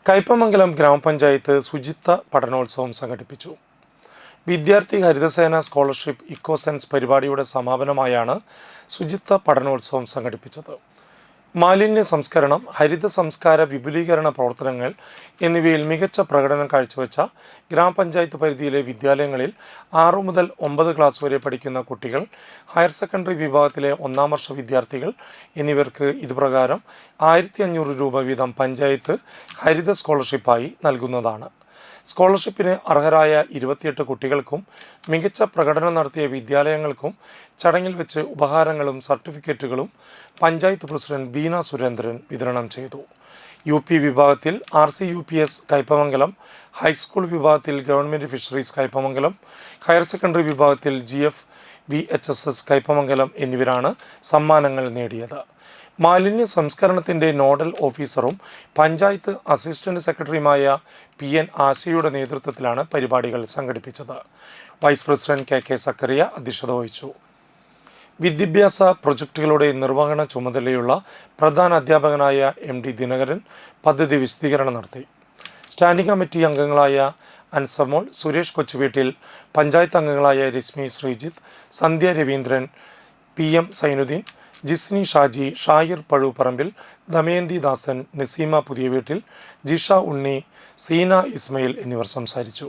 കയ്പമംഗലം ഗ്രാമപഞ്ചായത്ത് ശുചിത്വ പഠനോത്സവം സംഘടിപ്പിച്ചു. വിദ്യാർത്ഥി ഹരിതസേന സ്കോളർഷിപ്പ് ഇക്കോസെൻസ് പരിപാടിയുടെ സമാപനമായാണ് ശുചിത്വ പഠനോത്സവം സംഘടിപ്പിച്ചത്. മാലിന്യ സംസ്കരണം, ഹരിത സംസ്കാര വിപുലീകരണ പ്രവർത്തനങ്ങൾ എന്നിവയിൽ മികച്ച പ്രകടനം കാഴ്ചവെച്ച ഗ്രാമപഞ്ചായത്ത് പരിധിയിലെ വിദ്യാലയങ്ങളിൽ 6 മുതൽ 9 ക്ലാസ് വരെ പഠിക്കുന്ന കുട്ടികൾ, ഹയർ സെക്കൻഡറി വിഭാഗത്തിലെ 1-ാം വർഷ വിദ്യാർത്ഥികൾ എന്നിവർക്ക് ഇതുപ്രകാരം 1500 രൂപ വീതം പഞ്ചായത്ത് ഹരിത സ്കോളർഷിപ്പായി നൽകുന്നതാണ്. സ്കോളർഷിപ്പിന് അർഹരായ 28 കുട്ടികൾക്കും മികച്ച പ്രകടനം നടത്തിയ വിദ്യാലയങ്ങൾക്കും ചടങ്ങിൽ വെച്ച് ഉപഹാരങ്ങളും സർട്ടിഫിക്കറ്റുകളും പഞ്ചായത്ത് പ്രസിഡന്റ് ബീന സുരേന്ദ്രൻ വിതരണം ചെയ്തു. UP വിഭാഗത്തിൽ RCUPS കയ്പമംഗലം, ഹൈസ്കൂൾ വിഭാഗത്തിൽ government fisheries Kaipamangalam, higher secondary വിഭാഗത്തിൽ GF-VHSS കയ്പമംഗലം എന്നിവരാണ് സമ്മാനങ്ങൾ നേടിയത്. മാലിന്യ സംസ്കരണത്തിൻ്റെ നോഡൽ ഓഫീസറും പഞ്ചായത്ത് അസിസ്റ്റന്റ് സെക്രട്ടറിയുമായ PN ആശയുടെ നേതൃത്വത്തിലാണ് പരിപാടികൾ സംഘടിപ്പിച്ചത്. വൈസ് പ്രസിഡന്റ് KK സക്കറിയ അധ്യക്ഷത വഹിച്ചു. വിദ്യാഭ്യാസ പ്രൊജക്ടുകളുടെ നിർവഹണ ചുമതലയുള്ള പ്രധാന അധ്യാപകനായ MD ദിനകരൻ പദ്ധതി വിശദീകരണം നടത്തി. സ്റ്റാൻഡിംഗ് കമ്മിറ്റി അംഗങ്ങളായ അൻസമോൾ, സുരേഷ് കൊച്ചുവീട്ടിൽ, പഞ്ചായത്ത് അംഗങ്ങളായ രശ്മി ശ്രീജിത്ത്, സന്ധ്യ രവീന്ദ്രൻ, PM സൈനുദ്ദീൻ, ജിസ്നി ഷാജി, ഷാഹിർ പഴുപ്പറമ്പിൽ, ദമയന്തി ദാസൻ, നസീമ പുതിയവീട്ടിൽ, ജിഷ ഉണ്ണി, സീന ഇസ്മയിൽ എന്നിവർ സംസാരിച്ചു.